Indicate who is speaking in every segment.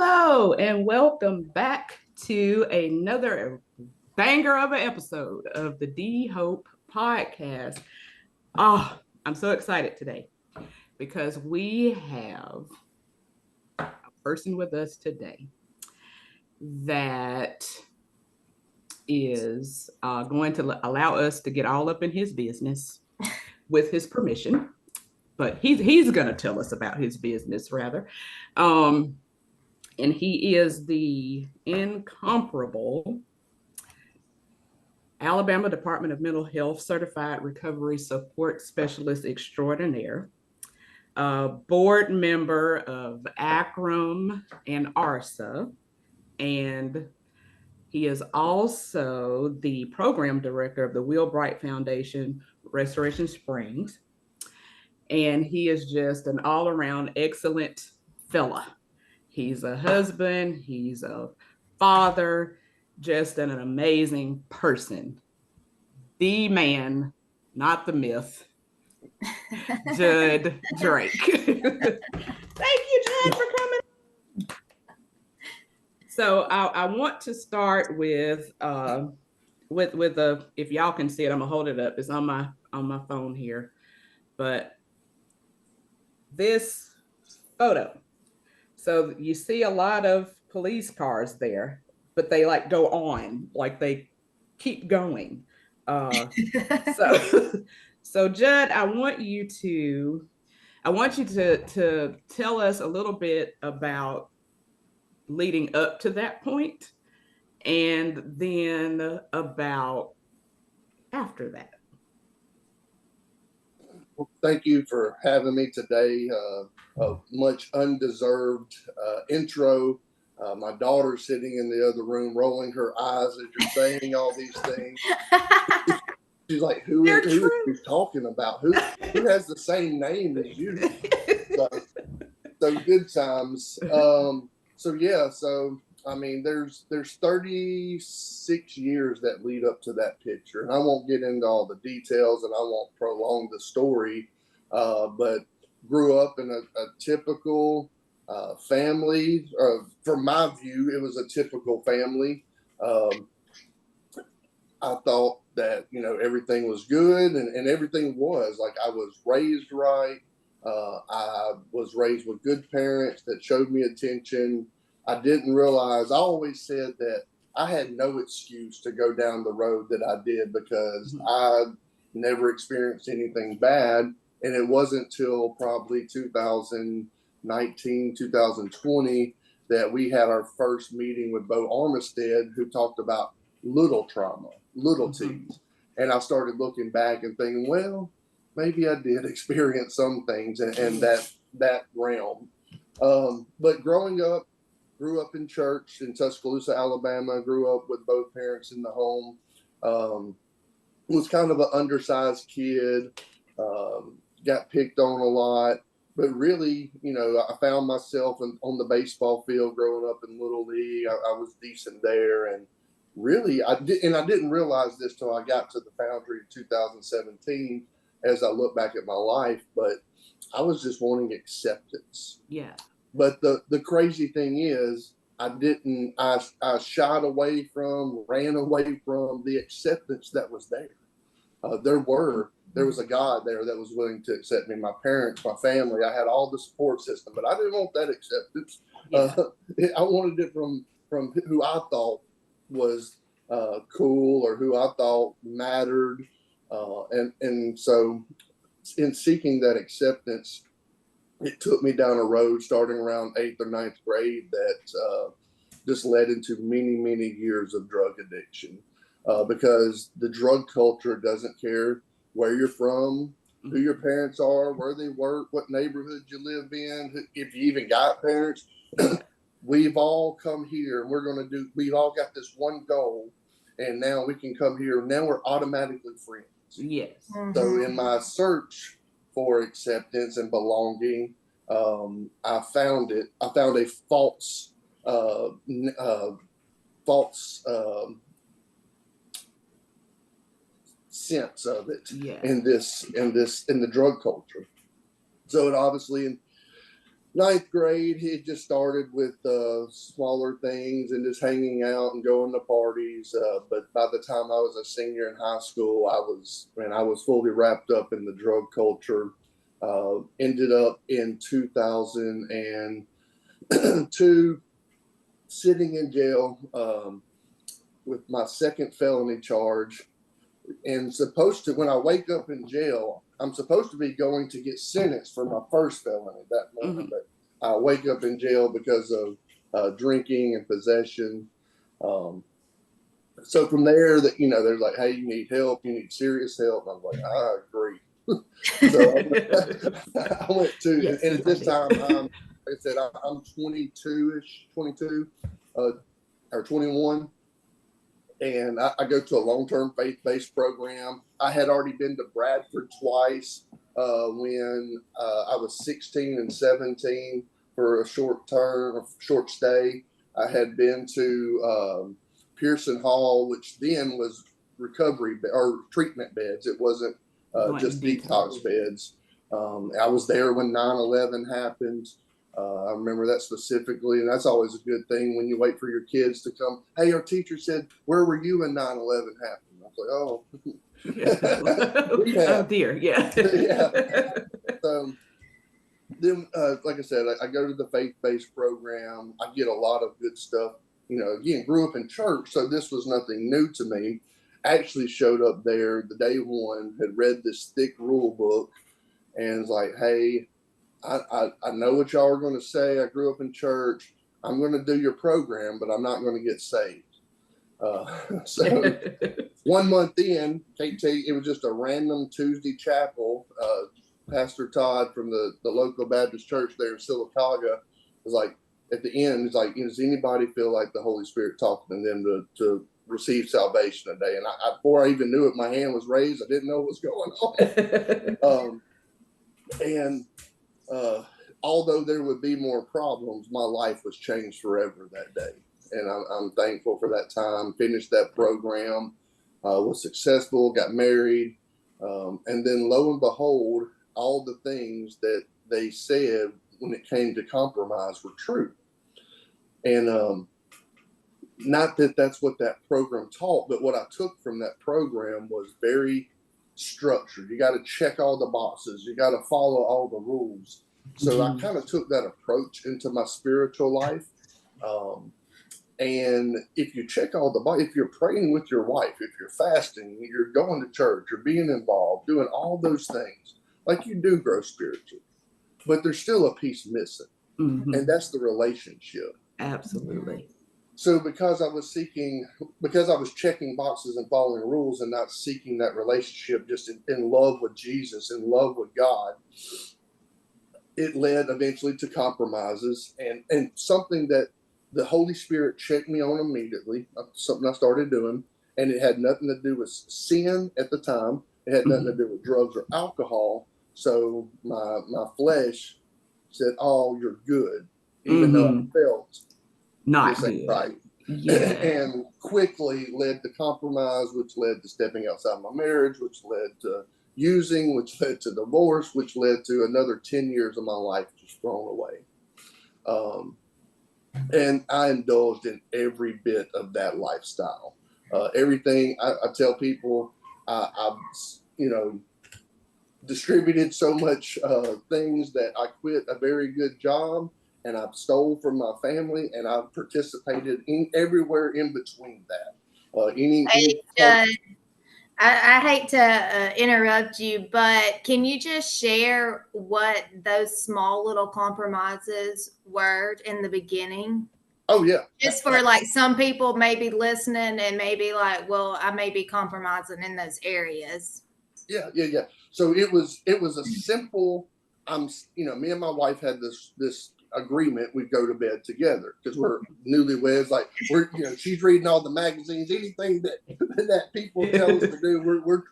Speaker 1: Hello, and welcome back to another banger of an episode of the D Hope podcast. Oh, I'm so excited today because we have a person with us today that is going to allow us to get all up in his business with his permission. But he's going to tell us about his business rather. Um, and he is the incomparable Alabama Department of Mental Health Certified Recovery Support Specialist Extraordinaire, board member of ACRM and ARSA, and he is also the program director of the Will Bright Foundation, Restoration Springs. And he is just an all around excellent fella. He's a husband, he's a father, just an amazing person. The man, not the myth, Judd Drake. Thank you, Judd, for coming. So I want to start with a, if y'all can see it, I'm gonna hold it up. It's on my phone here, but this photo. So you see a lot of police cars there, but they like go on, like they keep going. So, so Judd, I want you to tell us a little bit about leading up to that point, and then about after that.
Speaker 2: Well, thank you for having me today. A much undeserved intro. My daughter's sitting in the other room, rolling her eyes as you're saying all these things. She's like, "Who is you talking about? Who has the same name as you?" So good times. So I mean, there's 36 years that lead up to that picture, and I won't get into all the details, and I won't prolong the story. But grew up in a typical family. From my view, it was a typical family. I thought that everything was good, and everything was. Like, I was raised right. I was raised with good parents that showed me attention. I didn't realize, I always said that I had no excuse to go down the road that I did because I never experienced anything bad. And it wasn't till probably 2019, 2020 that we had our first meeting with Bo Armistead, who talked about little trauma, little T's. And I started looking back and thinking, well, maybe I did experience some things in that realm. But growing up, grew up in church in Tuscaloosa, Alabama, grew up with both parents in the home. Was kind of an undersized kid, got picked on a lot. But really, I found myself on the baseball field growing up in Little League. I was decent there. And really, I didn't realize this till I got to the Foundry in 2017 as I look back at my life. But I was just wanting acceptance.
Speaker 1: Yeah.
Speaker 2: But the crazy thing is, I shied away from, ran away from the acceptance that was there. There was a God there that was willing to accept me, my parents, my family. I had all the support system, but I didn't want that acceptance. Yeah. I wanted it from who I thought was cool or who I thought mattered. And so in seeking that acceptance, it took me down a road starting around 8th or 9th grade that just led into many, many years of drug addiction because the drug culture doesn't care where you're from, who your parents are, where they work, what neighborhood you live in, if you even got parents. We've all come here and we've all got this one goal, and now we can come here. Now we're automatically friends.
Speaker 1: Yes.
Speaker 2: So in my search for acceptance and belonging, I found a false sense of it in the drug culture. So it obviously ninth grade, he had just started with smaller things and just hanging out and going to parties. But by the time I was a senior in high school, I was fully wrapped up in the drug culture. Ended up in 2002 sitting in jail with my second felony charge, and supposed to, when I wake up in jail, I'm supposed to be going to get sentenced for my first felony that morning, but I wake up in jail because of drinking and possession. So from there, that they're like, "Hey, you need help. You need serious help." I'm like, "I agree." So I went to,
Speaker 1: Yes,
Speaker 2: and at this time, like I said, I'm 22-ish, 22 or 21. And I go to a long-term faith-based program. I had already been to Bradford twice when I was 16 and 17 for a short stay. I had been to Pearson Hall, which then was recovery or treatment beds. It wasn't just detox beds. I was there when 9/11 happened. I remember that specifically, and that's always a good thing when you wait for your kids to come. Hey, our teacher said, "Where were you when 9/11 happened?" I was like, "Oh,
Speaker 1: oh dear, yeah."
Speaker 2: Yeah. So then, like I said, I go to the faith-based program. I get a lot of good stuff. Again, grew up in church, so this was nothing new to me. Actually showed up there the day one, had read this thick rule book, and was like, "Hey, I know what y'all are going to say. I grew up in church. I'm going to do your program, but I'm not going to get saved." So 1 month in, KT, it was just a random Tuesday chapel. Pastor Todd from the local Baptist church there in Sylacauga was like, at the end, he's like, "Does anybody feel like the Holy Spirit talking to them to receive salvation today?" And before I even knew it, my hand was raised. I didn't know what was going on. And although there would be more problems, my life was changed forever that day. And I'm thankful for that time. Finished that program, was successful, got married. And then lo and behold, all the things that they said when it came to compromise were true. And not that that's what that program taught, but what I took from that program was very structured. You got to check all the boxes. You got to follow all the rules. So I kind of took that approach into my spiritual life. And if you check all the boxes, if you're praying with your wife, if you're fasting, you're going to church, you're being involved, doing all those things, like you do grow spiritually, but there's still a piece missing. And that's the relationship.
Speaker 1: Absolutely.
Speaker 2: So because I was checking boxes and following rules and not seeking that relationship, just in love with Jesus, in love with God, it led eventually to compromises and something that the Holy Spirit checked me on immediately, something I started doing, and it had nothing to do with sin at the time. It had nothing to do with drugs or alcohol. So my flesh said, "Oh, you're good," even though I felt
Speaker 1: not
Speaker 2: this ain't
Speaker 1: good.
Speaker 2: right. Yeah. And quickly led to compromise, which led to stepping outside my marriage, which led to using, which led to divorce, which led to another 10 years of my life just thrown away. And I indulged in every bit of that lifestyle. Everything I tell people, I've distributed so much things that I quit a very good job, and I've stole from my family, and I've participated in everywhere in between that.
Speaker 3: Hey, Judd, I hate to interrupt you, but can you just share what those small little compromises were in the beginning?
Speaker 2: Oh, yeah.
Speaker 3: Just for like some people maybe listening and maybe like, well, I may be compromising in those areas.
Speaker 2: Yeah. So it was a simple. Me and my wife had this agreement. We'd go to bed together because we're newlyweds. Like she's reading all the magazines, anything that people tell us to do. We're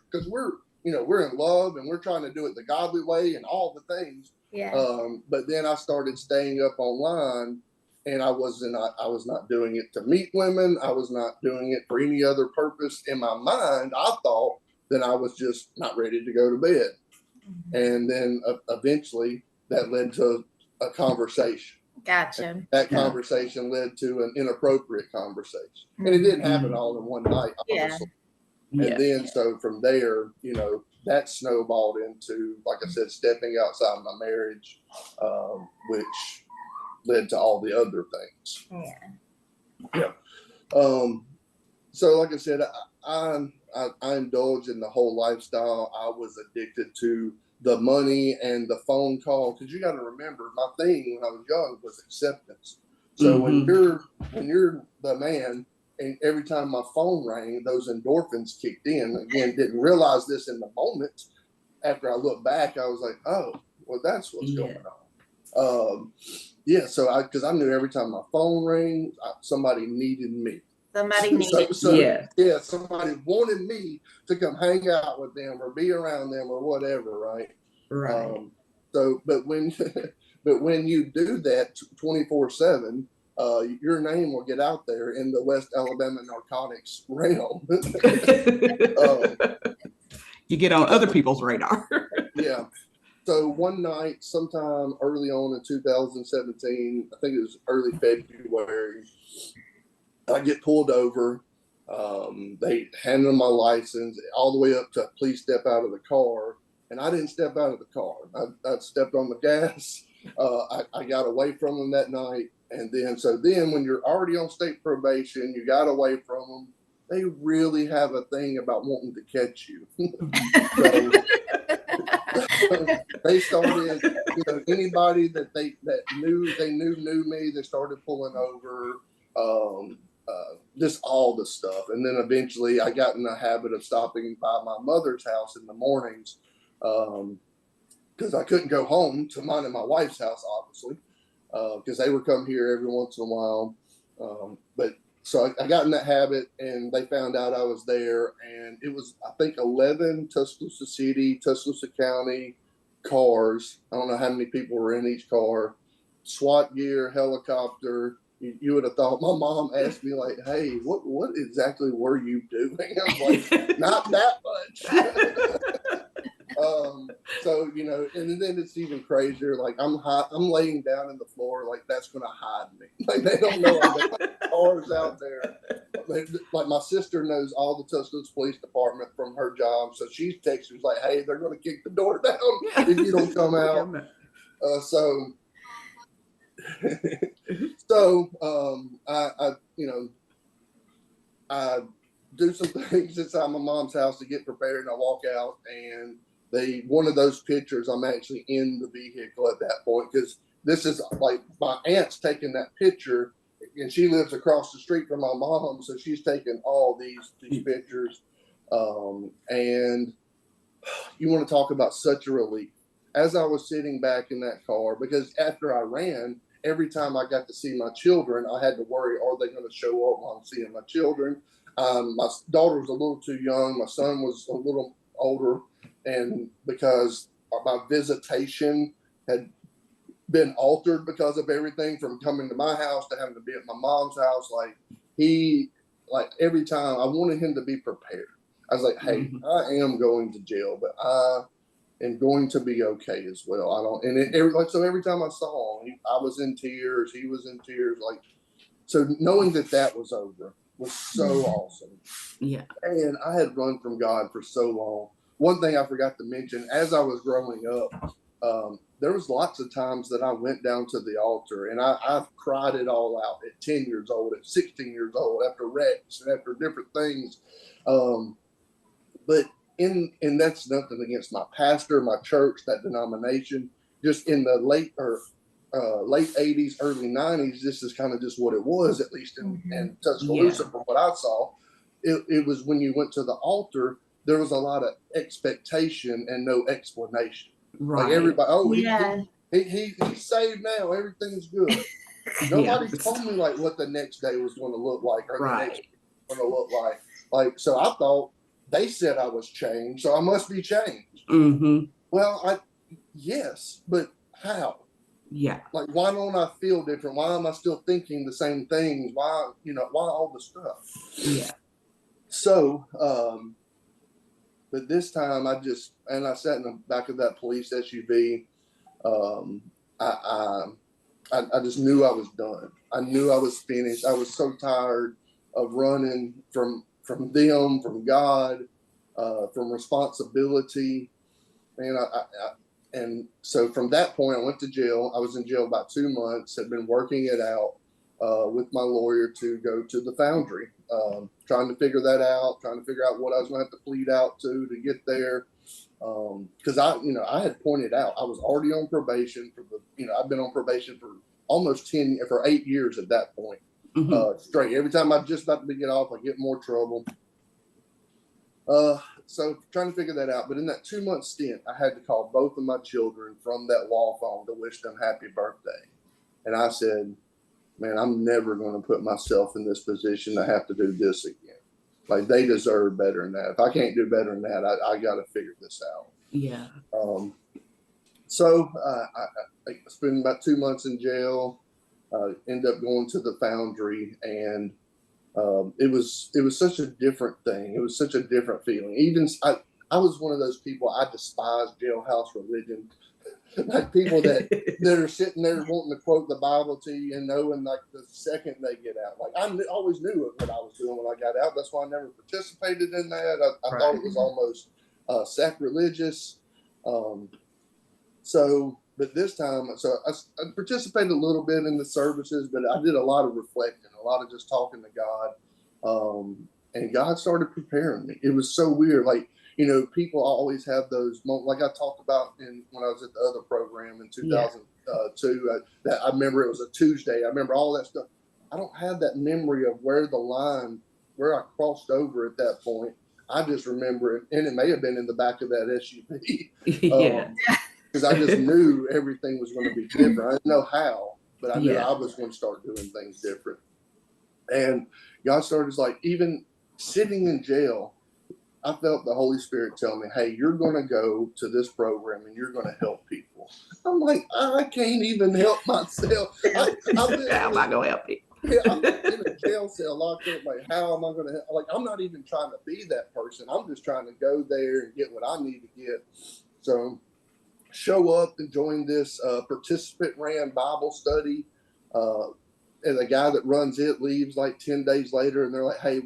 Speaker 2: in love and we're trying to do it the godly way and all the things.
Speaker 3: Yeah.
Speaker 2: But then I started staying up online, and I was not doing it to meet women. I was not doing it for any other purpose. In my mind, I thought that I was just not ready to go to bed. And then eventually that led to a conversation.
Speaker 3: Gotcha.
Speaker 2: That conversation led to an inappropriate conversation, and it didn't happen all in one night, obviously.
Speaker 1: Yeah.
Speaker 2: And then, so from there, that snowballed into, like I said, stepping outside my marriage, which led to all the other things. Yeah. So, like I said, I indulged in the whole lifestyle. I was addicted to the money and the phone call, because you got to remember, my thing when I was young was acceptance. So when you're the man, and every time my phone rang, those endorphins kicked in. Again, didn't realize this in the moment. After I look back, I was like, oh, well, that's what's going on. So because I knew every time my phone rang, somebody needed me.
Speaker 3: Somebody needed
Speaker 2: somebody wanted me to come hang out with them or be around them or whatever, right?
Speaker 1: Right.
Speaker 2: But when you do that 24/7, your name will get out there in the West Alabama narcotics realm.
Speaker 1: You get on other people's radar.
Speaker 2: Yeah. So one night, sometime early on in 2017, I think it was early February, I get pulled over. They handed my license all the way up to please step out of the car. And I didn't step out of the car. I stepped on the gas. I got away from them that night. And then when you're already on state probation, you got away from them. They really have a thing about wanting to catch you. So they started, anybody that knew me, they started pulling over, just all the stuff. And then eventually I got in the habit of stopping by my mother's house in the mornings, because I couldn't go home to mine and my wife's house, obviously, because they would come here every once in a while. So I got in that habit, and they found out I was there, and it was, I think, 11 Tuscaloosa City, Tuscaloosa County cars. I don't know how many people were in each car. SWAT gear, helicopter. You would have thought. My mom asked me, like, hey, what exactly were you doing? I'm like, not that much. And then it's even crazier. Like I'm laying down in the floor, like that's gonna hide me. Like they don't know I'm cars out there. Like my sister knows all the Tuscaloosa Police Department from her job, so she's texting like, "Hey, they're gonna kick the door down if you don't come out." I do some things inside my mom's house to get prepared, and I walk out, and one of those pictures, I'm actually in the vehicle at that point, because this is like my aunt's taking that picture, and she lives across the street from my mom, so she's taking all these pictures. And you want to talk about such a relief. As I was sitting back in that car, because after I ran, every time I got to see my children, I had to worry, are they going to show up while I'm seeing my children? My daughter was a little too young. My son was a little older. And because my visitation had been altered because of everything from coming to my house to having to be at my mom's house, every time I wanted him to be prepared. I was like, hey, I am going to jail, but I am going to be okay as well. So every time I saw him, I was in tears. He was in tears. So knowing that was over was so awesome.
Speaker 1: Yeah.
Speaker 2: And I had run from God for so long. One thing I forgot to mention, as I was growing up, there was lots of times that I went down to the altar, and I've cried it all out at 10 years old, at 16 years old, after wrecks and after different things. And that's nothing against my pastor, my church, that denomination. Just in the late 80s, early 90s, this is kind of just what it was, at least in Tuscaloosa, from what I saw. It was when you went to the altar, there was a lot of expectation and no explanation.
Speaker 1: Right.
Speaker 2: Like everybody, he's saved now, everything's good. Nobody told me like what the next day was going to look like, or the next day was going to look like. So I thought they said I was changed, so I must be changed. Well, yes, but how?
Speaker 1: Yeah.
Speaker 2: Like, why don't I feel different? Why am I still thinking the same things? Why all the stuff?
Speaker 1: Yeah.
Speaker 2: So, but this time I sat in the back of that police SUV, I just knew I was done. I knew I was finished. I was so tired of running from them, from God, from responsibility. And and so from that point, I went to jail. I was in jail about 2 months. Had been working it out with my lawyer to go to the foundry, trying to figure that out, trying to figure out what I was going to have to plead out to get there. Because I had pointed out I was already on probation for I've been on probation for almost 8 years at that point, straight. Every time I'm just about to get off, I get more trouble. So trying to figure that out. But in that 2 month stint, I had to call both of my children from that law phone to wish them happy birthday. And I said, man, I'm never going to put myself in this position to have to do this again. Like, they deserve better than that. If I can't do better than that, I got to figure this out.
Speaker 1: Yeah.
Speaker 2: So I spent about 2 months in jail, end up going to the foundry, and it was such a different thing. It was such a different feeling. Even I was one of those people, I despise jailhouse religion. Like, people that are sitting there wanting to quote the Bible to you and knowing, like, the second they get out. Like, I always knew what I was doing when I got out. That's why I never participated in that. I thought it was almost sacrilegious. But this time, I participated a little bit in the services, but I did a lot of reflecting, a lot of just talking to God. And God started preparing me. It was so weird. Like, people always have those moments, like I talked about when I was at the other program in 2002, that I remember it was a Tuesday. I remember all that stuff. I don't have that memory of where I crossed over at that point. I just remember it, and it may have been in the back of that SUV.
Speaker 1: Yeah.
Speaker 2: Because I just knew everything was going to be different. I didn't know how, but I knew I was going to start doing things different. And God started, like, even sitting in jail, I felt the Holy Spirit tell me, hey, you're going to go to this program and you're going to help people. I'm like, I can't even help myself.
Speaker 1: How am I going to help you?
Speaker 2: I'm in a jail cell locked up. Like, how am I going to help? Like, I'm not even trying to be that person. I'm just trying to go there and get what I need to get. So show up and join this participant ran Bible study. And the guy that runs it leaves like 10 days later, and they're like, hey,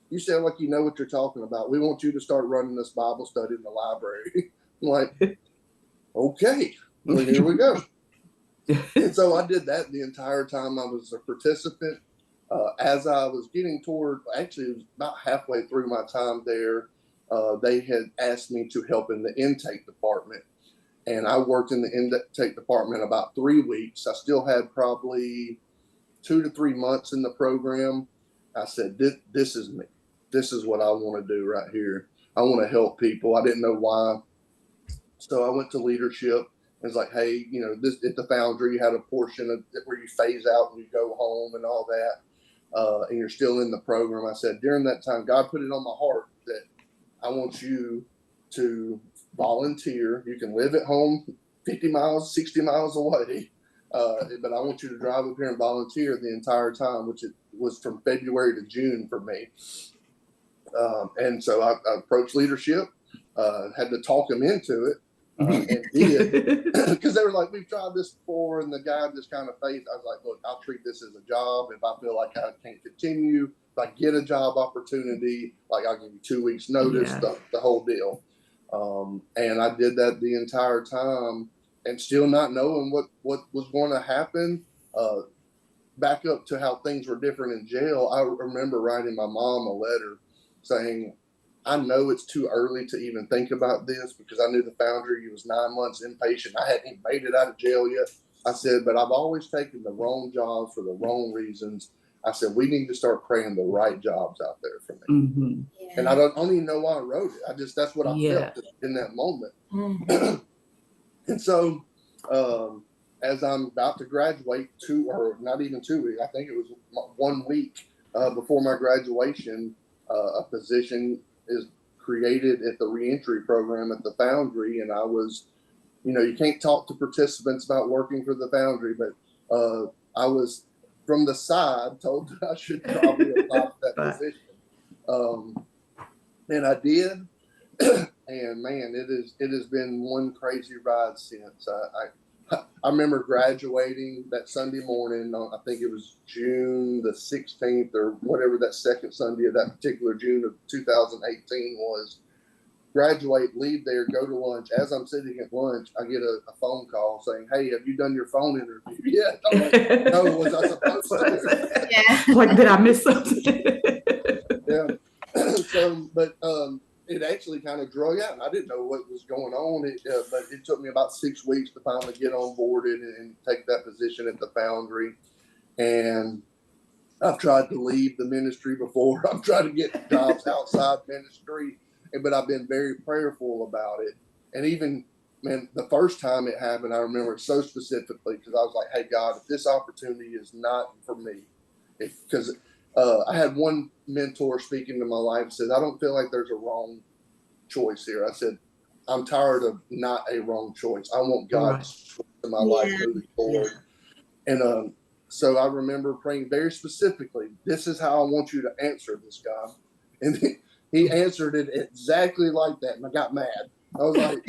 Speaker 2: you sound like you know what you're talking about. We want you to start running this Bible study in the library. I'm like, okay, well, here we go. And so I did that the entire time I was a participant. As I was getting toward, actually, it was about halfway through my time there, they had asked me to help in the intake department. And I worked in the intake department about 3 weeks. I still had probably 2 to 3 months in the program. I said, this is me. This is what I want to do right here. I want to help people. I didn't know why. So I went to leadership. And it's like, hey, this at the foundry, you had a portion of it where you phase out and you go home and all that. And you're still in the program. I said, during that time, God put it on my heart that I want you to volunteer. You can live at home 50 miles, 60 miles away. But I want you to drive up here and volunteer the entire time, which it was from February to June for me. And so I approached leadership, had to talk them into it, and did, because they were like, we've tried this before, and the guy just kind of faced. I was like, look, I'll treat this as a job. If I feel like I can't continue, if I get a job opportunity, like, I'll give you 2 weeks notice, the whole deal. And I did that the entire time, and still not knowing what was going to happen. Back up to how things were different in jail, I remember writing my mom a letter saying, I know it's too early to even think about this, because I knew the foundry was 9 months inpatient. I hadn't even made it out of jail yet. I said, but I've always taken the wrong jobs for the wrong reasons. I said, we need to start praying the right jobs out there for me.
Speaker 1: Mm-hmm.
Speaker 3: Yeah.
Speaker 2: And I don't even know why I wrote it. That's what I felt in that moment.
Speaker 3: Mm-hmm.
Speaker 2: And so, as I'm about to graduate, not even 2 weeks, I think it was 1 week before my graduation, a position is created at the reentry program at the foundry. And I was, you can't talk to participants about working for the foundry, but I was from the side told that I should probably apply for that position. And I did. And man, it has been one crazy ride since. I I remember graduating that Sunday morning. I think it was June the 16th or whatever that second Sunday of that particular June of 2018 was. Graduate, leave there, go to lunch. As I'm sitting at lunch, I get a phone call saying, "Hey, have you done your phone interview yet?" I'm like, "No, was I supposed to?"
Speaker 3: Yeah.
Speaker 1: Like, did I miss something?
Speaker 2: Yeah. So, but it actually kind of drug out. I didn't know what was going on, but it took me about 6 weeks to finally get on boarded and take that position at the foundry. And I've tried to leave the ministry before. I've tried to get jobs outside ministry, but I've been very prayerful about it. And even, man, the first time it happened, I remember it so specifically because I was like, "Hey, God, if this opportunity is not for me," because I had one mentor speaking to my life and said, "I don't feel like there's a wrong choice here." I said, "I'm tired of not a wrong choice. I want God's choice in my life moving forward." And so I remember praying very specifically, "This is how I want you to answer this, God." And he answered it exactly like that. And I got mad. I was like,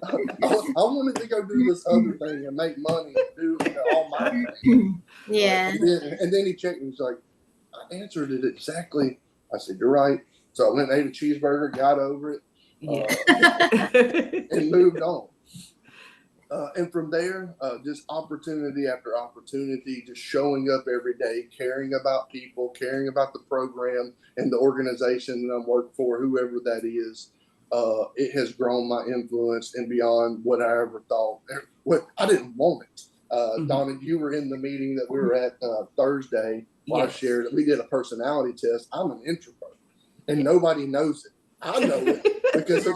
Speaker 2: I wanted to go do this other thing and make money and do all my things.
Speaker 3: Yeah.
Speaker 2: And then he checked me. He's like, "I answered it exactly." I said, "You're right." So I went and ate a cheeseburger, got over it, and moved on. And from there, just opportunity after opportunity, just showing up every day, caring about people, caring about the program and the organization that I'm working for, whoever that is. It has grown my influence and beyond what I ever thought. What I didn't want it. Donna, you were in the meeting that we were at Thursday. Where I shared it. We did a personality test. I'm an introvert, and nobody knows it. I know it because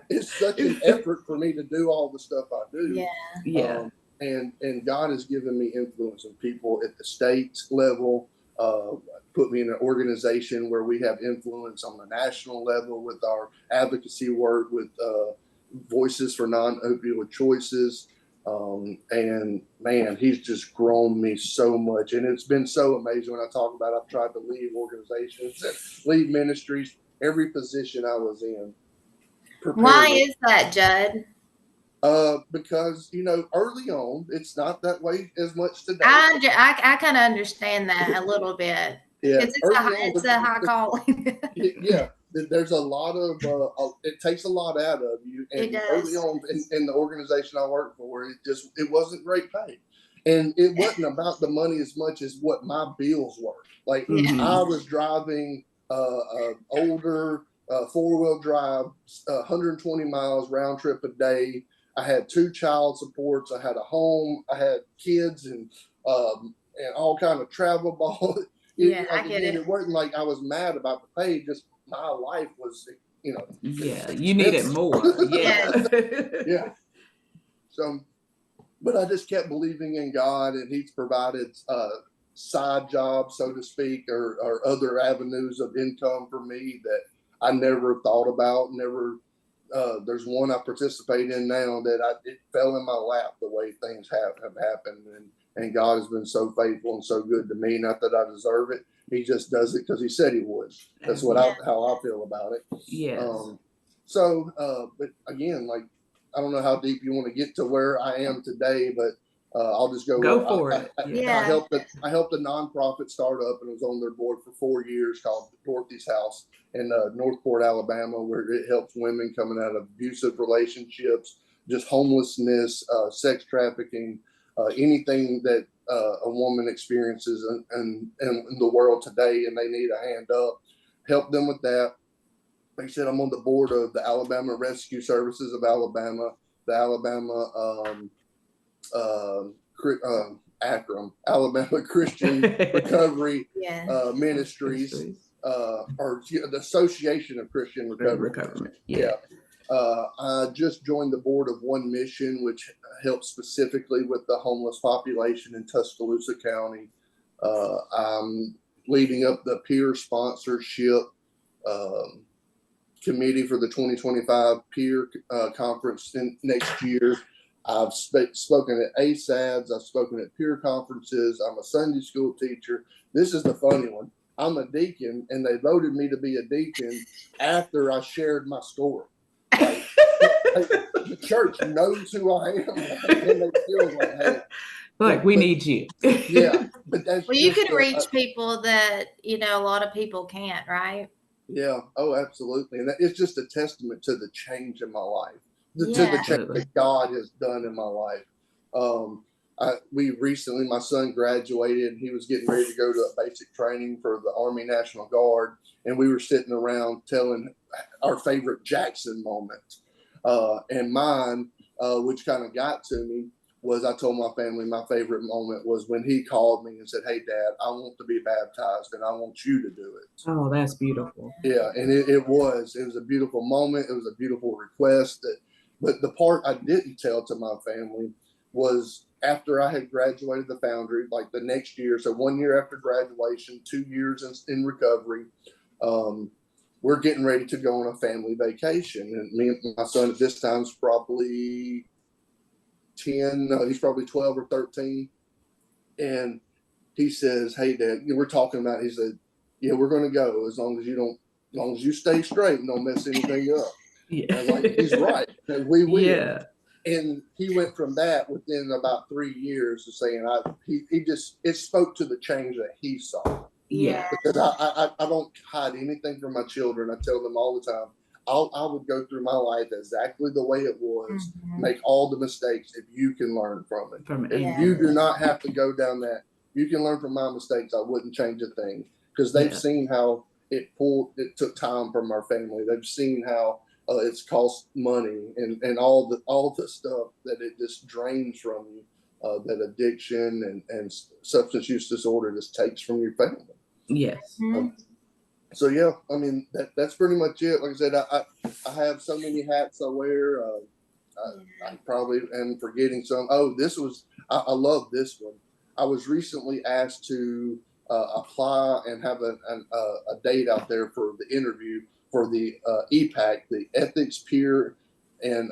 Speaker 2: it's such an effort for me to do all the stuff I do.
Speaker 3: Yeah.
Speaker 2: And God has given me influence on people at the state level. Put me in an organization where we have influence on the national level with our advocacy work with Voices for Non-Opioid Choices. And man, he's just grown me so much. And it's been so amazing when I talk about I've tried to leave organizations and leave ministries, every position I was in.
Speaker 3: Why is that, Judd?
Speaker 2: Because early on, it's not that way as much today.
Speaker 3: I kind of understand that a little bit.
Speaker 2: Yeah,
Speaker 3: It's a high calling.
Speaker 2: Yeah, there's a lot of it takes a lot out of you. And
Speaker 3: It does.
Speaker 2: early on in the organization I worked for, it wasn't great pay, and it wasn't about the money as much as what my bills were. Like I was driving older 4-wheel drive, 120 miles round trip a day. I had 2 child supports. I had a home. I had kids and all kind of travel ball.
Speaker 3: I get it.
Speaker 2: It wasn't like I was mad about the pay. Just my life was,
Speaker 1: Yeah, you needed more. Yeah.
Speaker 2: Yeah. So, but I just kept believing in God, and He's provided side jobs, so to speak, or other avenues of income for me that I never thought about. There's one I participate in now that it fell in my lap the way things have happened, and God has been so faithful and so good to me. Not that I deserve it; He just does it because He said He would. That's how I feel about it.
Speaker 1: Yes.
Speaker 2: But again, like I don't know how deep you want to get to where I am today, but I'll just go
Speaker 1: for it.
Speaker 2: I helped a nonprofit startup and was on their board for 4 years called Dorothy's House in Northport, Alabama, where it helps women coming out of abusive relationships, just homelessness, sex trafficking, anything that a woman experiences in the world today, and they need a hand up. Help them with that. Like I said, I'm on the board of the Alabama Rescue Services of Alabama, the Alabama ACRM, Alabama Christian Recovery Ministries, or the Association of Christian Recovery. I just joined the board of One Mission, which helps specifically with the homeless population in Tuscaloosa County. I'm leading up the peer sponsorship committee for the 2025 peer conference next year. I've spoken at ASADS. I've spoken at peer conferences. I'm a Sunday school teacher. This is the funny one. I'm a deacon, and they voted me to be a deacon after I shared my story. Like, the church knows who I am, and they feel like, hey,
Speaker 1: Like, we need you.
Speaker 2: Yeah, but that's
Speaker 3: Well, you can reach people that, a lot of people can't, right?
Speaker 2: Yeah. Oh, absolutely. And it's just a testament to the change in my life, to the change
Speaker 1: Absolutely.
Speaker 2: that God has done in my life. We recently, my son graduated, and he was getting ready to go to a basic training for the Army National Guard, and we were sitting around telling our favorite Jackson moment. And mine, which kind of got to me, was I told my family my favorite moment was when he called me and said, "Hey, Dad, I want to be baptized, and I want you to do it."
Speaker 1: Oh, that's beautiful.
Speaker 2: Yeah, and it was a beautiful moment. It was a beautiful request. But the part I didn't tell to my family was after I had graduated the foundry, like the next year. So 1 year after graduation, 2 years in recovery. We're getting ready to go on a family vacation, and me and my son at this time is probably 10. No, he's probably 12 or 13, and he says, "Hey, Dad," we're talking about. He said, "Yeah, we're going to go as long as you stay straight and don't mess anything up."
Speaker 1: Yeah.
Speaker 2: And I was like, "He's right. We will."
Speaker 1: Yeah.
Speaker 2: And he went from that within about 3 years to saying, it spoke to the change that he saw.
Speaker 1: Yeah.
Speaker 2: Because I don't hide anything from my children. I tell them all the time, I would go through my life exactly the way it was, make all the mistakes if you can learn from it. If you do not have to go down that, you can learn from my mistakes. I wouldn't change a thing, because they've seen how it took time from our family. They've seen how it's cost money and all the stuff that it just drains from you, that addiction and substance use disorder just takes from your family.
Speaker 1: Yes.
Speaker 2: So yeah, I mean that's pretty much it. Like I said, I have so many hats I wear. I probably am forgetting some. Oh, I love this one. I was recently asked to apply and have a date out there for the interview for the EPAC, the Ethics, Peer, and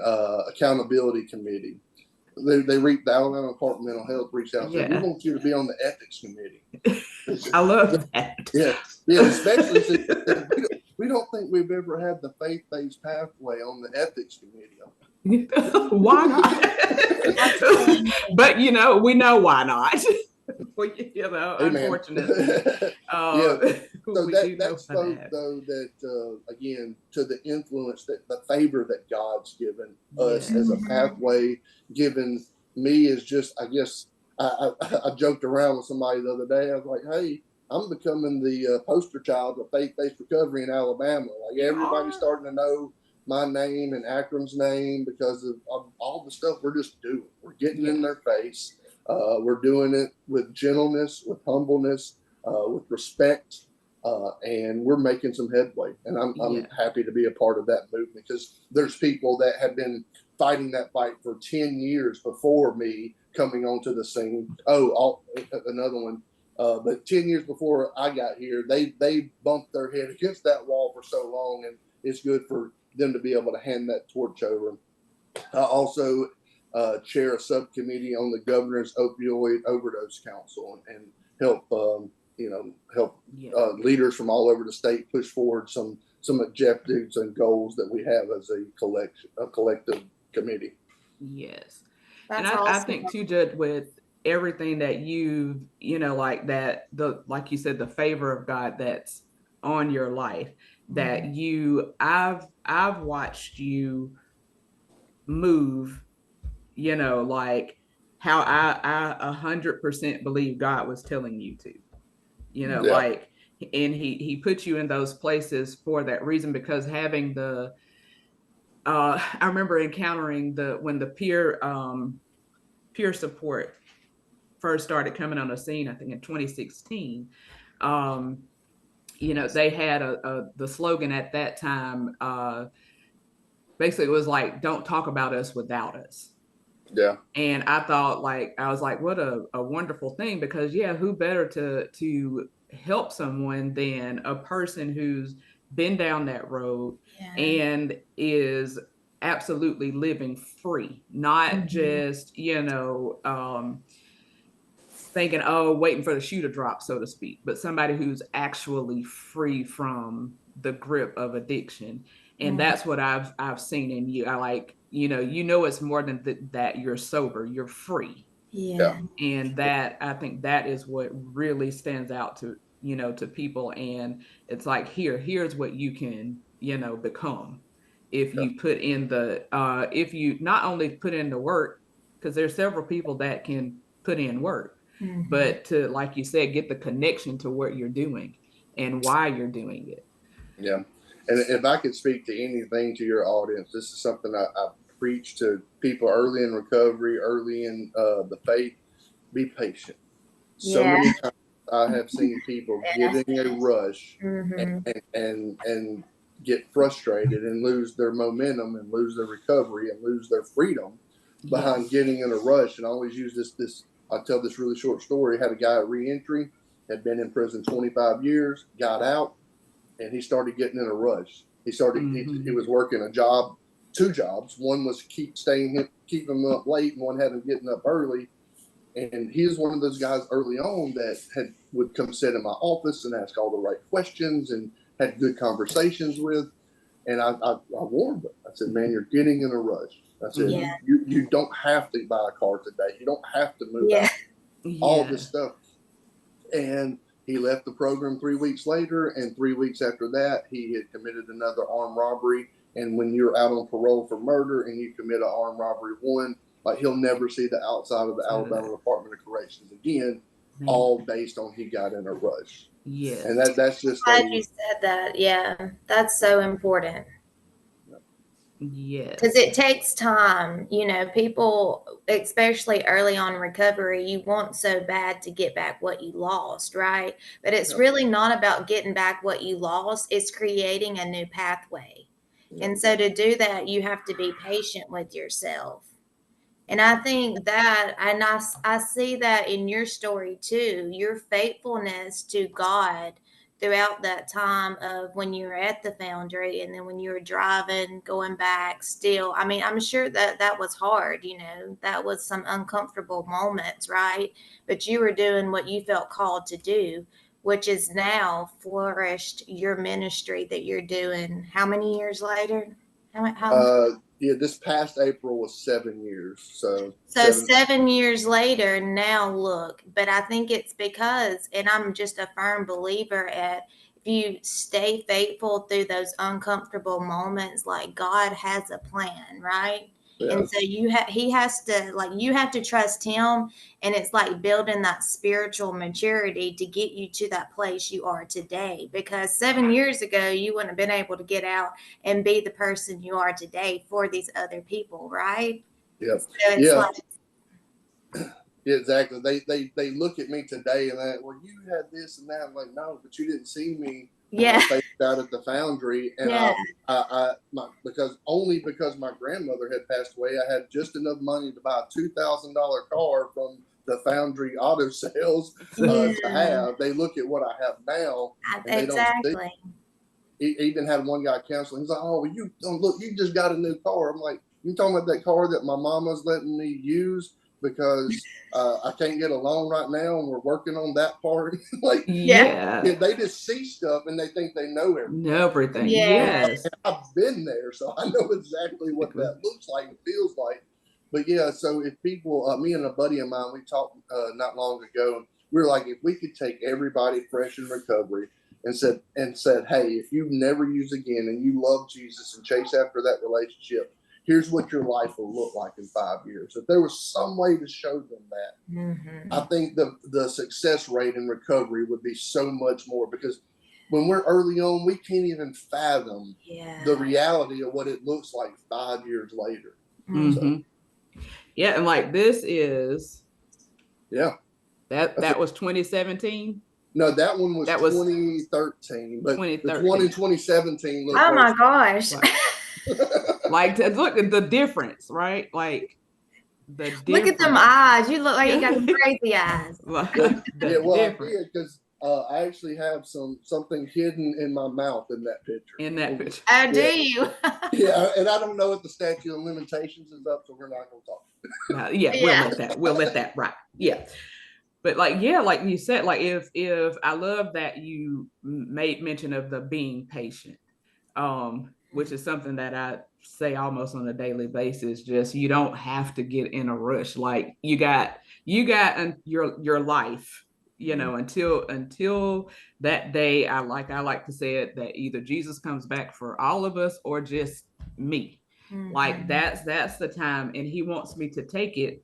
Speaker 2: Accountability Committee. The Alabama Department of Mental Health reached out and said, "We want you to be on the ethics committee."
Speaker 1: I love that.
Speaker 2: Yeah, especially since we don't think we've ever had the faith-based pathway on the ethics committee.
Speaker 1: Why not? But we know why not. Unfortunately.
Speaker 2: So that spoke though that again to the influence, that the favor that God's given us as a pathway, given me as just, I guess I joked around with somebody the other day. I was like, "Hey, I'm becoming the poster child of faith-based recovery in Alabama." Like everybody's starting to know my name and Akram's name because of all the stuff we're just doing. We're getting in their face. We're doing it with gentleness, with humbleness, with respect, and we're making some headway. And I'm happy to be a part of that movement, because there's people that have been fighting that fight for 10 years before me coming onto the scene. Another one. But 10 years before I got here, they bumped their head against that wall for so long, and it's good for them to be able to hand that torch over. I also chair a subcommittee on the governor's opioid overdose council, and help leaders from all over the state push forward some objectives and goals that we have as a collective committee.
Speaker 1: Yes.
Speaker 3: That's
Speaker 1: and
Speaker 3: awesome.
Speaker 1: I think too, Judd, with everything that like that, like you said, the favor of God that's on your life, that I've watched you move, like how I 100% believe God was telling you to, like, and he put you in those places for that reason, because having I remember encountering when the peer support first started coming on the scene, I think in 2016. They had the slogan at that time, basically it was like, "Don't talk about us without us."
Speaker 2: Yeah.
Speaker 1: And I was like, what a wonderful thing, because who better to help someone than a person who's been down that road and is absolutely living free, not just, thinking, waiting for the shoe to drop, so to speak, but somebody who's actually free from the grip of addiction. And that's what I've seen in you. I like, it's more than that you're sober, you're free.
Speaker 3: Yeah.
Speaker 1: And that, I think that is what really stands out to, to people. And it's like, here's what you can, become if you put in if you not only put in the work, because there's several people that can put in work, but to, like you said, get the connection to what you're doing and why you're doing it.
Speaker 2: Yeah. And if I could speak to anything to your audience, this is something I preach to people early in recovery, early in the faith. Be patient. So many times I have seen people get in a rush and get frustrated and lose their momentum and lose their recovery and lose their freedom behind getting in a rush. And I always use this. I tell this really short story. Had a guy at reentry, had been in prison 25 years, got out, and he started getting in a rush. He started. He was working a job, 2 jobs. One was keep him up late, and one had him getting up early. And he was one of those guys early on that would come sit in my office and ask all the right questions and had good conversations with. And I warned him. I said, "Man, you're getting in a rush." I said, "You don't have to buy a car today. You don't have to move out. All this stuff." And he left the program 3 weeks later, and 3 weeks after that, he had committed another armed robbery. And when you're out on parole for murder and you commit an armed robbery 1, like, he'll never see the outside of the Alabama Department of Corrections again, all based on he got in a rush.
Speaker 1: Yeah.
Speaker 2: And that's just.
Speaker 3: Glad you said that. Yeah, that's so important.
Speaker 1: Yes.
Speaker 3: Because it takes time. People, especially early on in recovery, you want so bad to get back what you lost, right? But it's really not about getting back what you lost. It's creating a new pathway. And so to do that, you have to be patient with yourself. And I think that, and I see that in your story too, your faithfulness to God throughout that time of when you were at the foundry and then when you were driving, going back still. I mean, I'm sure that was hard, that was some uncomfortable moments, right? But you were doing what you felt called to do, which is now flourished your ministry that you're doing. How many years later?
Speaker 2: This past April was 7 years. So
Speaker 3: 7 years later, now look. But I think it's because, and I'm just a firm believer at, if you stay faithful through those uncomfortable moments, like, God has a plan, right? Yeah. And so you have to trust him, and it's like building that spiritual maturity to get you to that place you are today. Because 7 years ago, you wouldn't have been able to get out and be the person you are today for these other people, right?
Speaker 2: Yeah.
Speaker 3: So it's
Speaker 2: yeah, exactly. They look at me today and they're like, "Well, you had this and that." I'm like, "No, but you didn't see me."
Speaker 3: Yeah.
Speaker 2: Out at the foundry, and because my grandmother had passed away, I had just enough money to buy a $2,000 car from the foundry auto sales to have. They look at what I have now, and
Speaker 3: exactly.
Speaker 2: They don't see. He even had one guy counseling. He's like, "Oh, you don't look. You just got a new car." I'm like, "You talking about that car that my mama's letting me use because I can't get a loan right now, and we're working on that part." Like, they just see stuff and they think they know everything.
Speaker 1: Yes,
Speaker 2: I've been there, so I know exactly what that looks like and feels like. But yeah, so if people, me and a buddy of mine, we talked not long ago. We were like, if we could take everybody fresh in recovery and said, "Hey, if you never use again and you love Jesus and chase after that relationship, here's what your life will look like in 5 years." If there was some way to show them that, I think the success rate in recovery would be so much more, because when we're early on, we can't even fathom the reality of what it looks like 5 years later.
Speaker 1: So. Yeah, and like this is that was 2017.
Speaker 2: No, that one was 2013, but 2013. The one in 2017 looked
Speaker 3: my gosh.
Speaker 1: Like, look at the difference, right? Like,
Speaker 3: look at them eyes. You look like you got some crazy eyes.
Speaker 2: I did, because I actually have something hidden in my mouth in that picture.
Speaker 3: Oh, do you?
Speaker 2: Yeah, and I don't know if the statute of limitations is up, so we're not going to talk.
Speaker 1: We'll let that right. Yeah. But like you said, like if I love that you made mention of the being patient. which is something that I say almost on a daily basis. Just, you don't have to get in a rush. Like, you got your life, until that day. I like to say it, that either Jesus comes back for all of us or just me. Like, that's the time, and he wants me to take it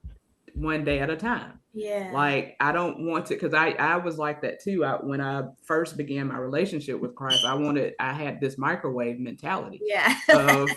Speaker 1: one day at a time.
Speaker 3: Yeah.
Speaker 1: Like, I don't want to, because I was like that too. When I first began my relationship with Christ, I had this microwave mentality
Speaker 3: Yeah.
Speaker 1: of,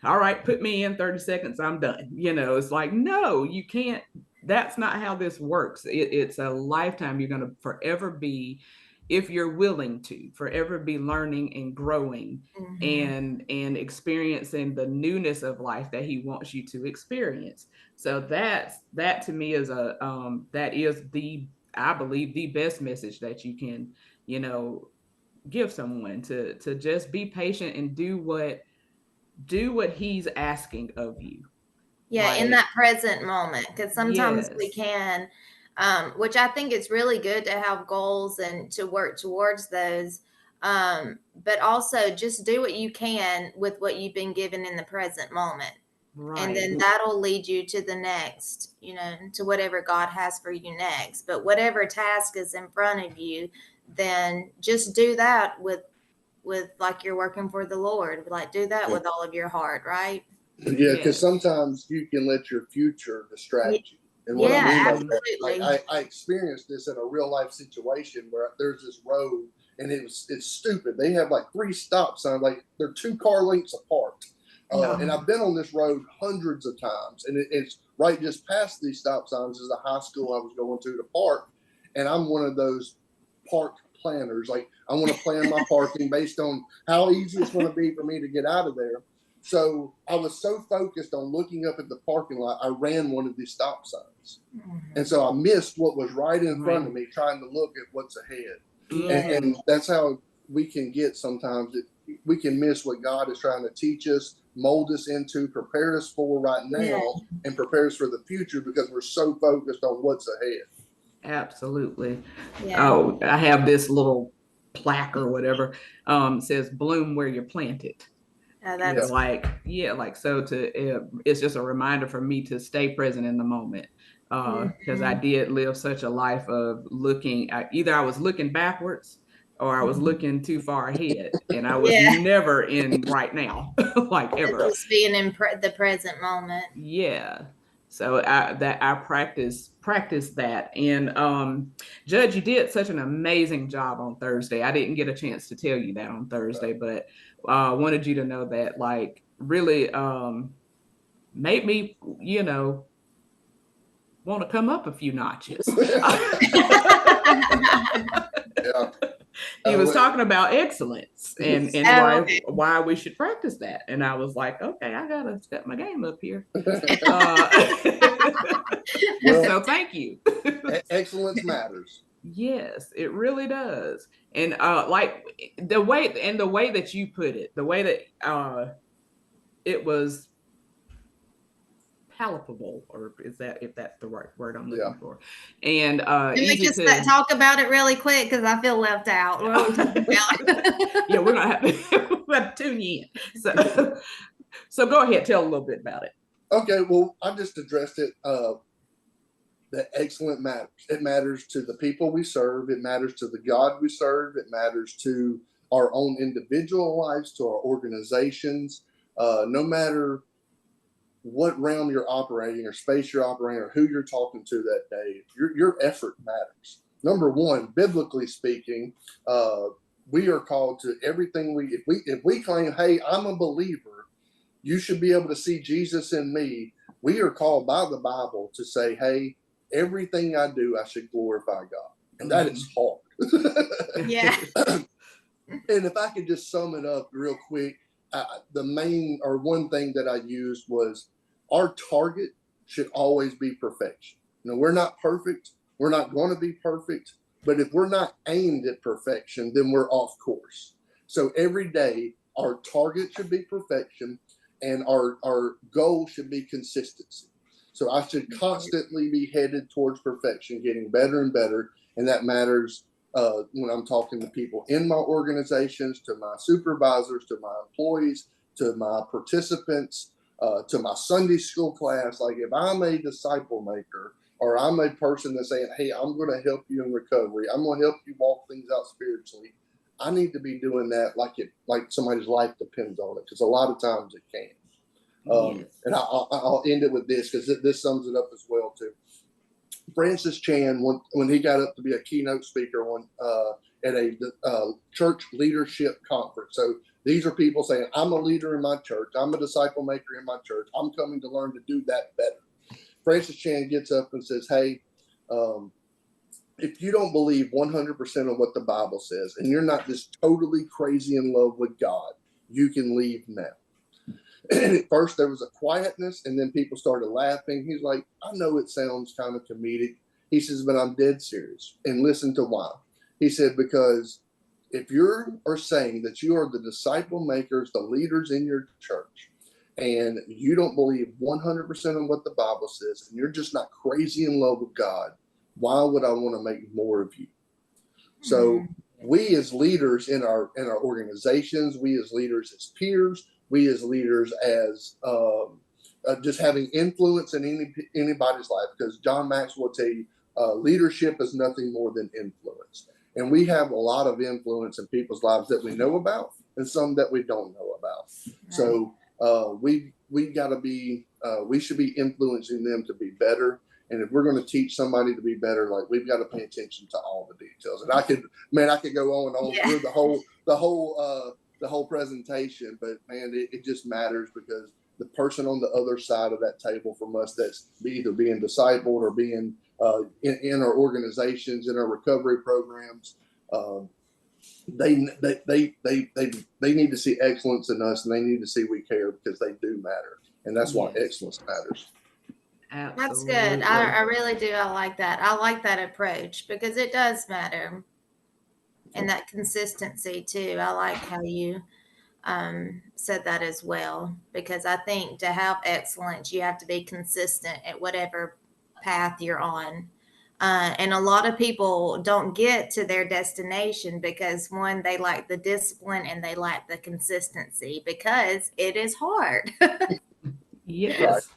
Speaker 1: all right, put me in 30 seconds, I'm done. It's like, no, you can't. That's not how this works. It's a lifetime. You're going to forever be, if you're willing to, forever be learning and growing and experiencing the newness of life that he wants you to experience. So that to me is that is I believe the best message that you can, give someone, to just be patient and do what he's asking of you.
Speaker 3: Yeah, in that present moment, because sometimes we can, which I think it's really good to have goals and to work towards those. But also just do what you can with what you've been given in the present moment. Right. And then that'll lead you to the next, to whatever God has for you next. But whatever task is in front of you, then just do that with like you're working for the Lord. Like, do that with all of your heart, right?
Speaker 2: Yeah, because sometimes you can let your future distract you. And what I mean by that, I experienced this in a real life situation where there's this road, and it's stupid. They have like 3 stop signs, like they're 2 car lengths apart. And I've been on this road hundreds of times, and it's right just past these stop signs is the high school I was going to park. And I'm one of those park planners. Like, I want to plan my parking based on how easy it's going to be for me to get out of there. So I was so focused on looking up at the parking lot, I ran one of these stop signs. And so I missed what was right in front of me, trying to look at what's ahead. And that's how we can get sometimes. We can miss what God is trying to teach us, mold us into, prepare us for right now, and prepare us for the future, because we're so focused on what's ahead.
Speaker 1: Absolutely. Yeah. Oh, I have this little plaque or whatever, says bloom where you're planted. That's it's just a reminder for me to stay present in the moment, because I did live such a life of looking at, either I was looking backwards or I was looking too far ahead, and I was never in right now, like ever.
Speaker 3: Just being in the present moment.
Speaker 1: Yeah. So I practice that. And Judd, you did such an amazing job on Thursday. I didn't get a chance to tell you that on Thursday, but wanted you to know that, like, really made me, want to come up a few notches. He was talking about excellence and why we should practice that. And I was like, okay, I got to step my game up here. So thank you.
Speaker 2: Excellence matters.
Speaker 1: Yes, it really does. And like the way that you put it, the way that it was palatable, or is that, if that's the right word I'm looking for? And
Speaker 3: can we just talk about it really quick, because I feel left out. What are we talking about?
Speaker 1: Yeah, we're gonna have to tune you in. So go ahead, tell a little bit about it.
Speaker 2: Okay, well, I just addressed it. That excellence matters. It matters to the people we serve. It matters to the God we serve. It matters to our own individual lives, to our organizations. No matter what realm you're operating or space you're operating or who you're talking to that day, your effort matters. Number one, biblically speaking, we are called to everything if we claim, hey, I'm a believer, you should be able to see Jesus in me. We are called by the Bible to say, hey, everything I do, I should glorify God. And that is hard.
Speaker 3: Yeah.
Speaker 2: And if I could just sum it up real quick, the main or one thing that I used was our target should always be perfection. We're not perfect. We're not going to be perfect. But if we're not aimed at perfection, then we're off course. So every day, our target should be perfection, and our goal should be consistency. So I should constantly be headed towards perfection, getting better and better. And that matters when I'm talking to people in my organizations, to my supervisors, to my employees, to my participants, to my Sunday school class. Like if I'm a disciple maker, or I'm a person that's saying, hey, I'm going to help you in recovery, I'm going to help you walk things out spiritually, I need to be doing that like somebody's life depends on it, because a lot of times it can.
Speaker 1: Yes.
Speaker 2: And I'll end it with this, because this sums it up as well too. Francis Chan, when he got up to be a keynote speaker at a church leadership conference. So these are people saying, I'm a leader in my church, I'm a disciple maker in my church, I'm coming to learn to do that better. Francis Chan gets up and says, hey, if you don't believe 100% of what the Bible says, and you're not just totally crazy in love with God, you can leave now. And at first there was a quietness, and then people started laughing. He's like, I know it sounds kind of comedic. He says, but I'm dead serious. And listen to why. He said, because if you are saying that you are the disciple makers, the leaders in your church, and you don't believe 100% of what the Bible says, and you're just not crazy in love with God, why would I want to make more of you? So we as leaders in our organizations, we as leaders as peers, we as leaders as just having influence in anybody's life, because John Maxwell will tell you, leadership is nothing more than influence. And we have a lot of influence in people's lives that we know about, and some that we don't know about. Right. So we got to be, we should be influencing them to be better. And if we're going to teach somebody to be better, like we've got to pay attention to all the details. And I could go on and on through the whole presentation, but man, it just matters, because the person on the other side of that table from us that's either being discipled or being in our organizations, in our recovery programs, they need to see excellence in us, and they need to see we care, because they do matter, and that's why excellence matters.
Speaker 1: Absolutely.
Speaker 3: That's good. I really do. I like that. I like that approach, because it does matter, and that consistency too. I like how you said that as well, because I think to have excellence, you have to be consistent at whatever path you're on. And a lot of people don't get to their destination because, one, they lack the discipline and they lack the consistency, because it is hard.
Speaker 1: Yes.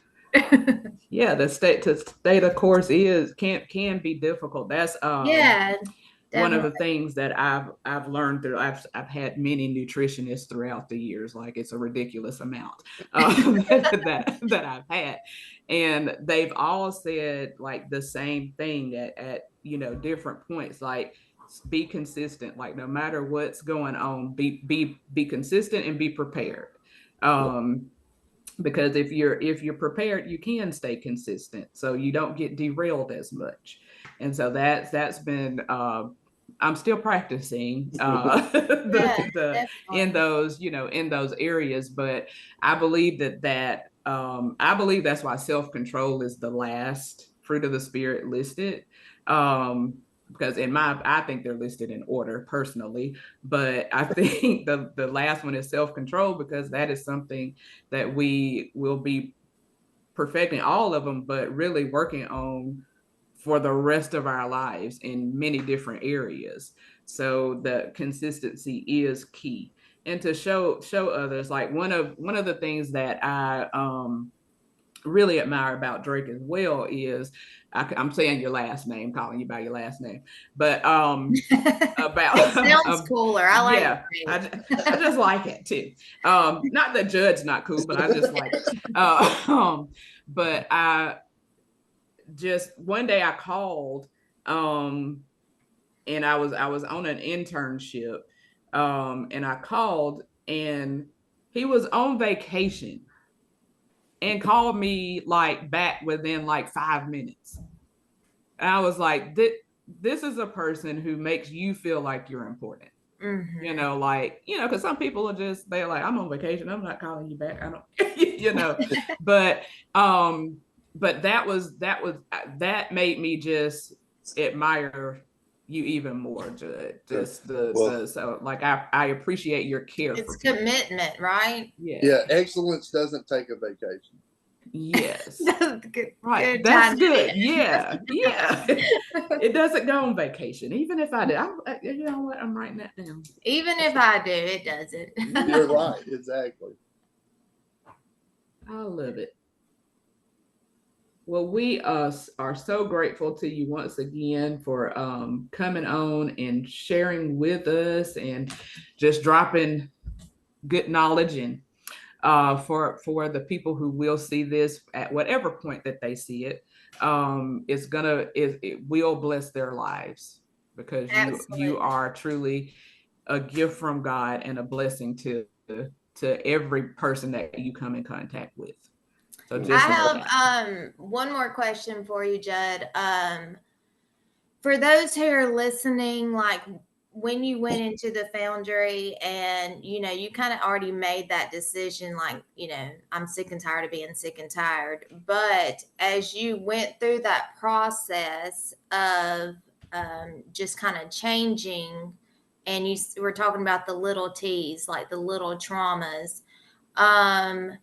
Speaker 1: Yeah, the state of course can be difficult. That's one of the things that I've learned through. I've had many nutritionists throughout the years. Like, it's a ridiculous amount that I've had, and they've all said like the same thing at different points. Like, be consistent. Like, no matter what's going on, be consistent and be prepared. Because if you're prepared, you can stay consistent, so you don't get derailed as much. And so that's been I'm still practicing in those areas, but I believe that I believe that's why self-control is the last fruit of the Spirit listed. Because I think they're listed in order personally, but I think the last one is self-control, because that is something that we will be perfecting, all of them, but really working on for the rest of our lives in many different areas. So the consistency is key, and to show others. Like, one of the things that I really admire about Drake as well is, I'm saying your last name, calling you by your last name, but about
Speaker 3: it sounds cooler. I like it.
Speaker 1: I just like it too. Not that Judd's not cool, but I just like it. But I just, one day I called, and I was on an internship, and I called, and he was on vacation, and called me like back within like 5 minutes. And I was like, this is a person who makes you feel like you're important. Mm-hmm. Because some people are just, they're like, I'm on vacation, I'm not calling you back. I don't, but that made me just admire you even more, Judd. Just so like, I appreciate your care.
Speaker 3: It's commitment, right?
Speaker 2: Yeah. Excellence doesn't take a vacation.
Speaker 1: Yes.
Speaker 3: Good,
Speaker 1: right. That's good. Yeah. It doesn't go on vacation. Even if I did, you know what? I'm writing that down.
Speaker 3: Even if I do, it doesn't.
Speaker 2: You're right. Exactly.
Speaker 1: I love it. Well, we are so grateful to you once again for coming on and sharing with us and just dropping good knowledge and for the people who will see this at whatever point that they see it, it will bless their lives because you
Speaker 3: Absolutely.
Speaker 1: are truly a gift from God and a blessing to every person that you come in contact with. So just know
Speaker 3: I
Speaker 1: that.
Speaker 3: have one more question for you, Judd. For those who are listening, like when you went into the foundry and you kind of already made that decision, like, I'm sick and tired of being sick and tired. But as you went through that process of just kind of changing, and you were talking about the little T's, like the little traumas, um,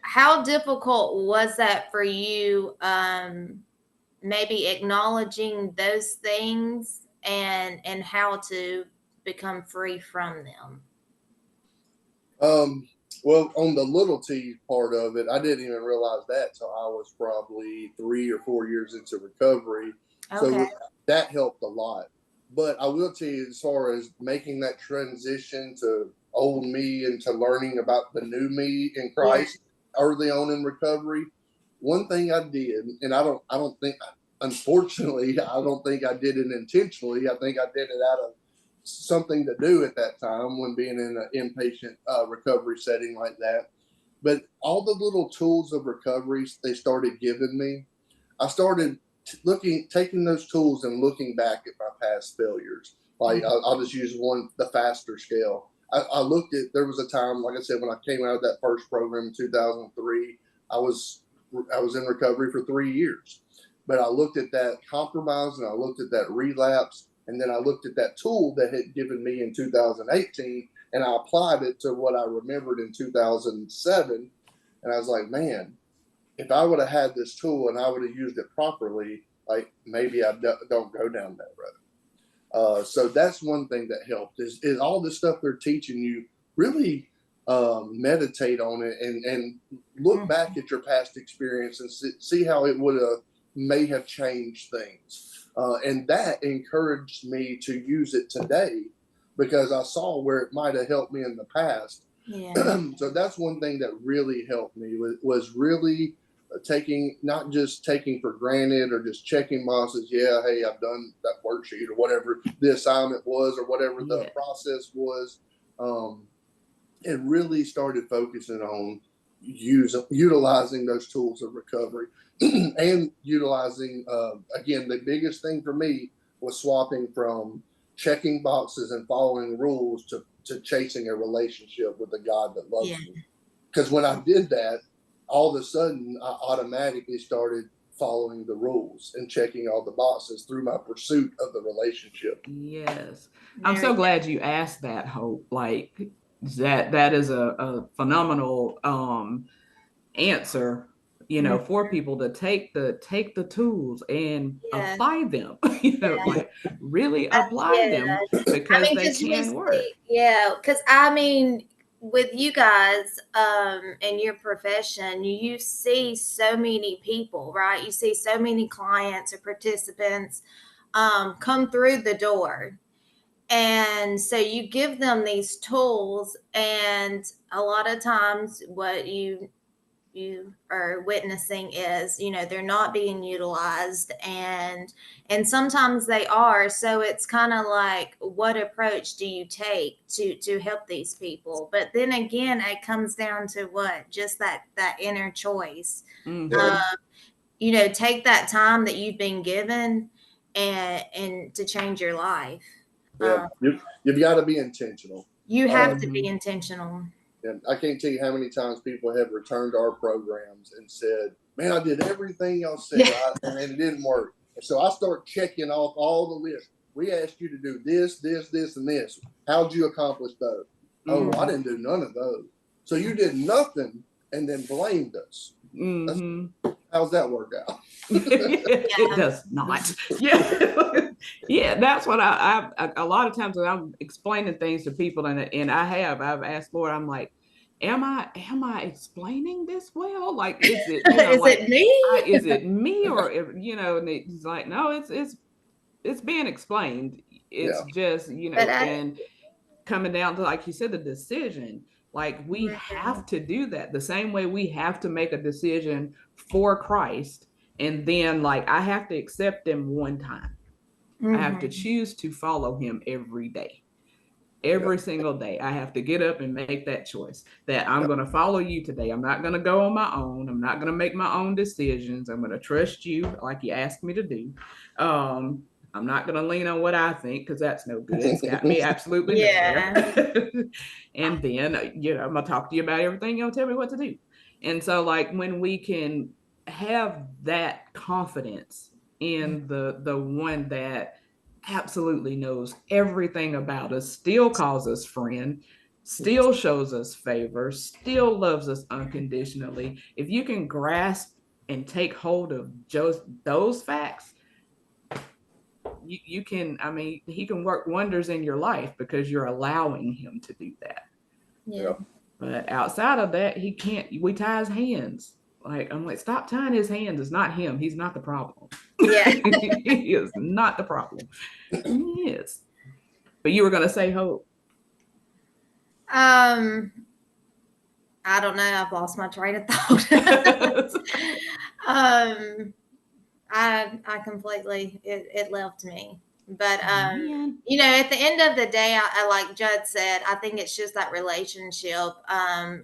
Speaker 3: how difficult was that for you? Maybe acknowledging those things and how to become free from them.
Speaker 2: Um, well, on the little T part of it, I didn't even realize that till I was probably 3 or 4 years into recovery.
Speaker 3: Okay.
Speaker 2: So that helped a lot. But I will tell you, as far as making that transition to old me and to learning about the new me in
Speaker 3: Yeah.
Speaker 2: Christ early on in recovery, one thing I did, and I don't think, unfortunately, I don't think I did it intentionally. I think I did it out of something to do at that time when being in an inpatient recovery setting like that. But all the little tools of recovery they started giving me, I started taking those tools and looking back at my past failures. Like I'll just use the faster scale. I looked at, there was a time, like I said, when I came out of that first program in 2003, I was in recovery for 3 years. But I looked at that compromise and I looked at that relapse, and then I looked at that tool that had given me in 2018 and I applied it to what I remembered in 2007. And I was like, man, if I would have had this tool and I would have used it properly, like maybe I don't go down that road. So that's one thing that helped is all the stuff they're teaching you. Really meditate on it and look back at your past experience and see how it may have changed things. And that encouraged me to use it today because I saw where it might have helped me in the past.
Speaker 3: Yeah.
Speaker 2: So that's one thing that really helped me was really not just taking for granted or just checking boxes. Yeah, hey, I've done that worksheet or whatever the assignment was or whatever the process was. And really started focusing on utilizing those tools of recovery and utilizing, again, the biggest thing for me was swapping from checking boxes and following rules to chasing a relationship with a God that loves me. Because when I did that, all of a sudden I automatically started following the rules and checking all the boxes through my pursuit of the relationship.
Speaker 1: Yes. I'm so glad you asked that, Hope. Like that is a phenomenal answer, for people to take the tools and apply them, like really apply them
Speaker 3: I
Speaker 1: because
Speaker 3: mean,
Speaker 1: they
Speaker 3: because we
Speaker 1: can work.
Speaker 3: see, yeah, because I mean, with you guys in your profession, you see so many people, right? You see so many clients or participants come through the door. And so you give them these tools, and a lot of times what you are witnessing is they're not being utilized, and sometimes they are. So it's kind of like, what approach do you take to help these people? But then again, it comes down to what, just that inner choice. Take that time that you've been given and to change your life.
Speaker 2: Yeah, you've got to be intentional.
Speaker 3: You have to be intentional.
Speaker 2: And I can't tell you how many times people have returned to our programs and said, man, I did everything y'all said, and it didn't work. And so I start checking off all the lists. We asked you to do this, this, this, and this. How'd you accomplish those? Oh, well, I didn't do none of those. So you did nothing and then blamed us. How's that work out?
Speaker 1: It does not. Yeah, that's what I a lot of times when I'm explaining things to people, and I've asked Lord, I'm like, am I explaining this well? Like, is it,
Speaker 3: Is
Speaker 1: like,
Speaker 3: it me?
Speaker 1: is it me, or, and he's like, no, it's being explained. It's
Speaker 2: Yeah.
Speaker 1: just,
Speaker 3: But
Speaker 1: and coming down to, like you said, the decision. Like, we have to do that the same way we have to make a decision for Christ. And then, like, I have to accept him one time. I have to choose to follow him every day. Every single day, I have to get up and make that choice that I'm going to follow you today. I'm not going to go on my own. I'm not going to make my own decisions. I'm going to trust you like you asked me to do. I'm not going to lean on what I think, because that's no good. It's got me absolutely nowhere. And then, I'm going to talk to you about everything. You'll tell me what to do. And so, like, when we can have that confidence in the one that absolutely knows everything about us, still calls us friend, still shows us favor, still loves us unconditionally. If you can grasp and take hold of just those facts, you can, he can work wonders in your life because you're allowing him to do that.
Speaker 3: Yeah.
Speaker 1: But outside of that, he can't. We tie his hands. Like, I'm like, stop tying his hands. It's not him. He's not the problem.
Speaker 3: Yeah.
Speaker 1: He is not the problem. He is. But you were going to say Hope.
Speaker 3: I don't know. I've lost my train of thought. I completely, it left me. But at the end of the day, I like Judd said, I think it's just that relationship, and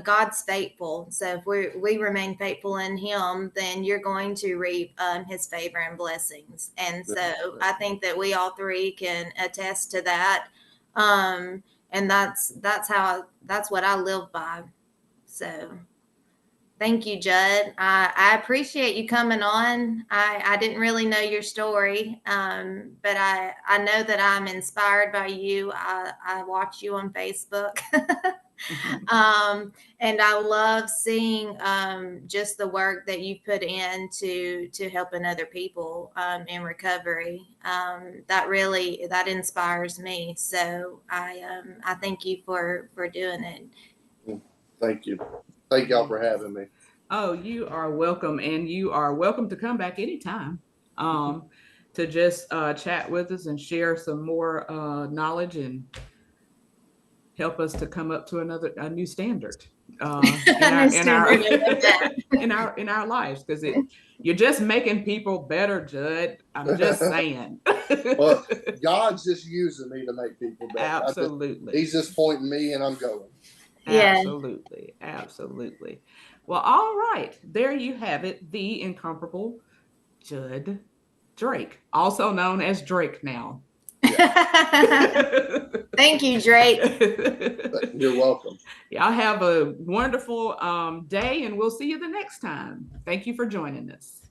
Speaker 3: God's faithful. So if we remain faithful in him, then you're going to reap his favor and blessings. And so I think that we all three can attest to that. And that's what I live by. So thank you, Judd. I appreciate you coming on. I didn't really know your story, but I know that I'm inspired by you. I watch you on Facebook. And I love seeing just the work that you put into helping other people in recovery. That inspires me. So I thank you for doing it.
Speaker 2: Thank you. Thank y'all for having me.
Speaker 1: Oh, you are welcome, and you are welcome to come back anytime to just chat with us and share some more knowledge and help us to come up to a new standard in our lives, because you're just making people better, Judd. I'm just saying.
Speaker 2: Well, God's just using me to make people better.
Speaker 1: Absolutely.
Speaker 2: He's just pointing me and I'm going.
Speaker 3: Yeah.
Speaker 1: Absolutely. Well, all right. There you have it. The incomparable Judd Drake, also known as Drake now.
Speaker 3: Yeah. Thank you, Drake.
Speaker 2: You're welcome.
Speaker 1: Y'all have a wonderful day, and we'll see you the next time. Thank you for joining us.